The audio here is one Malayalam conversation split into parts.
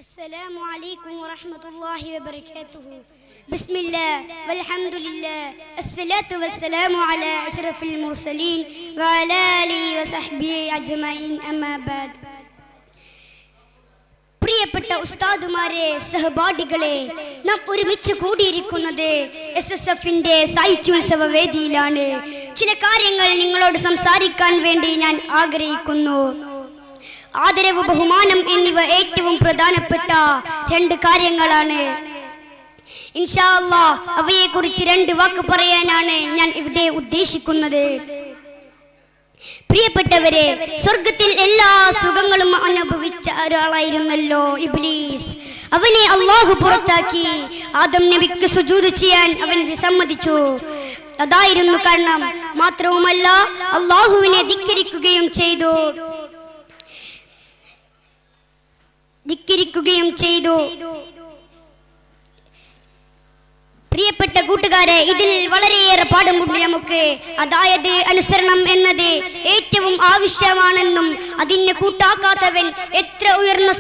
السلام عليكم ورحمة الله وبركاته. بسم الله والحمد لله الصلاة والسلام على أشرف المرسلين وعلى آله وصحبه أجمعين أما بعد. പ്രിയപ്പെട്ട ഉസ്താദുമാരെ, സഹപാഠികളെ, നാം ഒരുമിച്ച് കൂടിയിരിക്കുന്നത് SSFന്റെ സാഹിത്യോത്സവ വേദിയിലാണ്. ചില കാര്യങ്ങൾ നിങ്ങളോട് സംസാരിക്കാൻ വേണ്ടി ഞാൻ ആഗ്രഹിക്കുന്നു. ആദരവ്, ബഹുമാനം എന്നിവ ഏറ്റവും പ്രധാനപ്പെട്ട രണ്ട് കാര്യങ്ങളാണ്. ഇൻഷാ അല്ലാഹ് അവയെക്കുറിച്ച് രണ്ട് വാക്ക് പറയാനാണ് ഞാൻ ഇവിടെ ഉദ്ദേശിക്കുന്നത്. പ്രിയപ്പെട്ടവരെ, സ്വർഗത്തിൽ എല്ലാ സുഖങ്ങളും അനുഭവിച്ച ഒരാളായിരുന്നല്ലോ ഇബ്ലീസ്. അവനെ അല്ലാഹു പുറത്താക്കി. ആദം നബിക്ക് സുജൂദ് ചെയ്യാൻ അവൻ വിസമ്മതിച്ചു. അതായിരുന്നു കാരണം. മാത്രവുമല്ല, അല്ലാഹുവിനെ ധിക്കരിക്കുകയും ചെയ്തു. പ്രിയപ്പെട്ട കൂട്ടുകാരെ, ഇതിൽ വളരെയേറെ പാഠമുണ്ട് നമുക്ക്. അതായത്, അനുസരണം എന്നത് ഏറ്റവും ആവശ്യമാണെന്നും അതിനെ കൂട്ടാക്കാത്തവൻ എത്ര ഉയർന്ന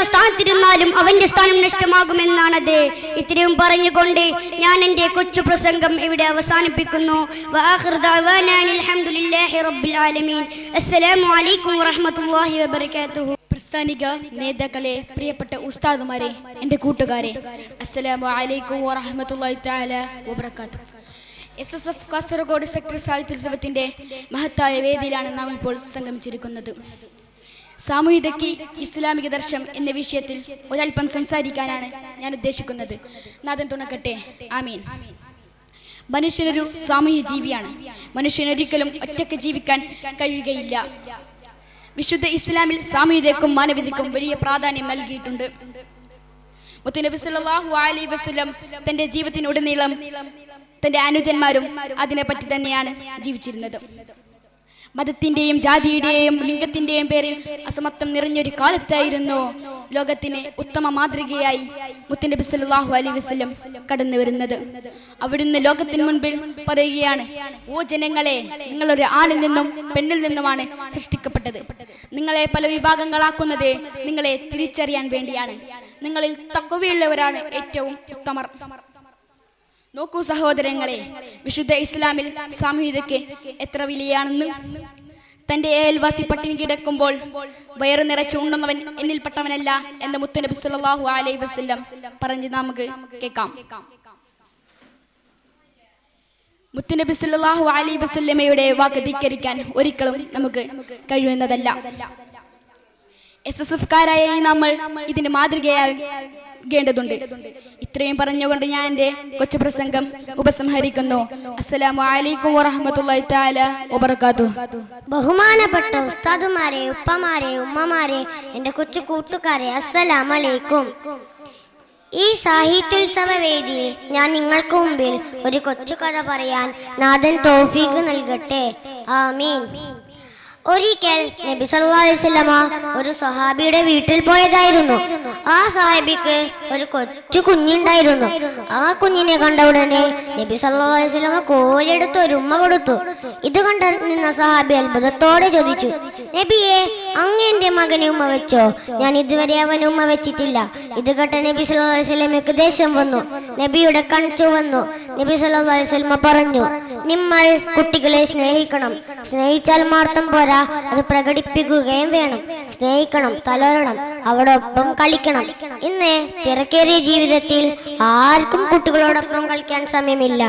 സ്ഥാനത്തിരുന്നാലും അവന്റെ സ്ഥാനം നഷ്ടമാകുമെന്നാണത്. ഇത്രയും പറഞ്ഞുകൊണ്ട് ഞാൻ എൻ്റെ കൊച്ചു പ്രസംഗം ഇവിടെ അവസാനിപ്പിക്കുന്നു. അസ്സലാമു അലൈക്കും വറഹ്മത്തുള്ളാഹി വബറകാതുഹു. പ്രസ്ഥാനിക നേതാക്കളെ, പ്രിയപ്പെട്ട ഉസ്താദുമാരെ, എൻ്റെ കൂട്ടുകാരെ, അസ്സലാമു അലൈക്കും വറഹ്മത്തുള്ളാഹി തആല വബറകാതുഹു. SSF കാസർഗോഡ് സെക്ടർ സാഹിത്യോത്സവത്തിന്റെ മഹത്തായ വേദിയിലാണ് നാം ഇപ്പോൾ സംഗമിച്ചിരിക്കുന്നത്. സാമൂഹികക്ക് ഇസ്ലാമിക ദർശനം എന്ന വിഷയത്തിൽ ഒരൽപ്പം സംസാരിക്കാനാണ് ഞാൻ ഉദ്ദേശിക്കുന്നത്. നാഥൻ തുണക്കട്ടെ. ആമീൻ. മനുഷ്യനൊരു സാമൂഹ്യ ജീവിയാണ്. മനുഷ്യനൊരിക്കലും ഒറ്റയ്ക്ക് ജീവിക്കാൻ കഴിയുകയില്ല. വിശുദ്ധ ഇസ്ലാമിൽ സാമൂഹികതയ്ക്കും മാനവികതയ്ക്കും വലിയ പ്രാധാന്യം നൽകിയിട്ടുണ്ട്. മുത്തുനബി സല്ലല്ലാഹു അലൈഹി വസല്ലം തന്റെ ജീവിതത്തിനുടനീളം തന്റെ അനുജന്മാരും അതിനെപ്പറ്റി തന്നെയാണ് ജീവിച്ചിരുന്നത്. മതത്തിന്റെയും ജാതിയുടെയും ലിംഗത്തിന്റെയും പേരിൽ അസമത്വം നിറഞ്ഞൊരു കാലത്തായിരുന്നു ലോകത്തിന് ഉത്തമ മാതൃകയായി മുത്തുനബി സല്ലല്ലാഹു അലൈഹി വസല്ലം കടന്നു വരുന്നത്. അവിടുന്ന് ലോകത്തിന് മുൻപിൽ പറയുകയാണ്: ഓ ജനങ്ങളെ, നിങ്ങളൊരു ആണിൽ നിന്നും പെണ്ണിൽ നിന്നുമാണ് സൃഷ്ടിക്കപ്പെട്ടത്. നിങ്ങളെ പല വിഭാഗങ്ങളാക്കുന്നത് നിങ്ങളെ തിരിച്ചറിയാൻ വേണ്ടിയാണ്. നിങ്ങളിൽ തഖ്വയുള്ളവരാണ് ഏറ്റവും ഉത്തമർ. നോക്കൂ സഹോദരങ്ങളെ, വിശുദ്ധ ഇസ്ലാമിൽ സാമൂഹികതയ്ക്ക് എത്ര വിലയാണെന്ന്. തന്റെ അയൽവാസി പട്ടിണി കിടക്കുമ്പോൾ വയറു നിറച്ച് ഉണ്ണുന്നവൻ എന്നിൽപ്പെട്ടവനല്ല എന്ന് മുത്തുനബി സല്ലല്ലാഹു അലൈഹി വസല്ലം പറഞ്ഞ് നമുക്ക് കേൾക്കാം. മുത്തുനബി സല്ലല്ലാഹു അലൈഹി വസല്ലമയുടെ വാക്ക് ധിക്കരിക്കാൻ ഒരിക്കലും നമുക്ക് കഴിയുന്നതല്ല. SSFക്കാരായ നമ്മൾ ഇതിന് മാതൃകയാകേണ്ടതുണ്ട്. ഇത്രയും പറഞ്ഞുകൊണ്ട് ഞാൻ എൻ്റെ കൊച്ചു പ്രസംഗം ഉപസംഹരിക്കുന്നു. അസ്സലാമു അലൈക്കും വറഹ്മത്തുള്ളാഹി തആല വബറകാതുഹു. ബഹുമാനപ്പെട്ട ഉസ്താദുമാരെ, ഉപ്പമാരെ, ഉമ്മമാരെ, എൻ്റെ കൊച്ചു കൂട്ടുകാരെ, അസ്സലാമു അലൈക്കും. ഈ സാഹിത്യോത്സവ വേദിയിൽ ഞാൻ നിങ്ങൾക്ക് മുമ്പിൽ ഒരു കൊച്ചു കഥ പറയാൻ നാഥൻ തൗഫീഖ് നൽകട്ടെ. ആമീൻ. ഒരിക്കൽ നബി സല്ലല്ലാഹു അലൈഹി വസല്ലമ ഒരു സ്വഹാബിയുടെ വീട്ടിൽ പോയതായിരുന്നു. ആ സ്വഹാബിക്ക് ഒരു കൊച്ചു കുഞ്ഞുണ്ടായിരുന്നു. ആ കുഞ്ഞിനെ കണ്ട ഉടനെ നബി സല്ലല്ലാഹു അലൈഹി വസല്ലമ കോലെടുത്ത് ഒരു ഉമ്മ കൊടുത്തു. ഇത് കണ്ട നിന്ന സ്വഹാബി അത്ഭുതത്തോടെ ചോദിച്ചു: നബിയെ, അങ്ങ് എൻ്റെ മകനെ ഉമ്മ വെച്ചോ? ഞാൻ ഇതുവരെ അവന് ഉമ്മ വെച്ചിട്ടില്ല. ഇത് കേട്ട നബി സല്ലല്ലാഹു അലൈഹി വസല്ലമയ്ക്ക് ദേഷ്യം വന്നു. നബിയുടെ കൺ ചുവന്നു. നബി സല്ലല്ലാഹു അലൈഹി വസല്ലമ പറഞ്ഞു: നിങ്ങൾ കുട്ടികളെ സ്നേഹിക്കണം. സ്നേഹിച്ചാൽ മാത്രം പോരാ, അത് പ്രകടിപ്പിക്കുകയും വേണം. സ്നേഹിക്കണം, തളരണം, അവരോടൊപ്പം കളിക്കണം. ഇന്ന് തിരക്കേറിയ ജീവിതത്തിൽ ആർക്കും കുട്ടികളോടൊപ്പം കളിക്കാൻ സമയമില്ല.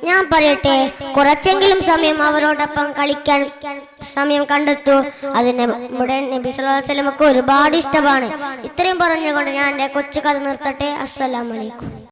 ഞാൻ പറയട്ടെ, കുറച്ചെങ്കിലും സമയം അവരോടൊപ്പം കളിക്കാൻ സമയം കണ്ടെത്തൂ. അതിന് നമ്മുടെ നബി സല്ലല്ലാഹു അലൈഹി വസല്ലമക്ക് ഒരുപാട് ഇഷ്ടമാണ്. ഇത്രയും പറഞ്ഞുകൊണ്ട് ഞാൻ എൻ്റെ കൊച്ചു കഥ നിർത്തട്ടെ. അസ്സലാമു അലൈക്കും.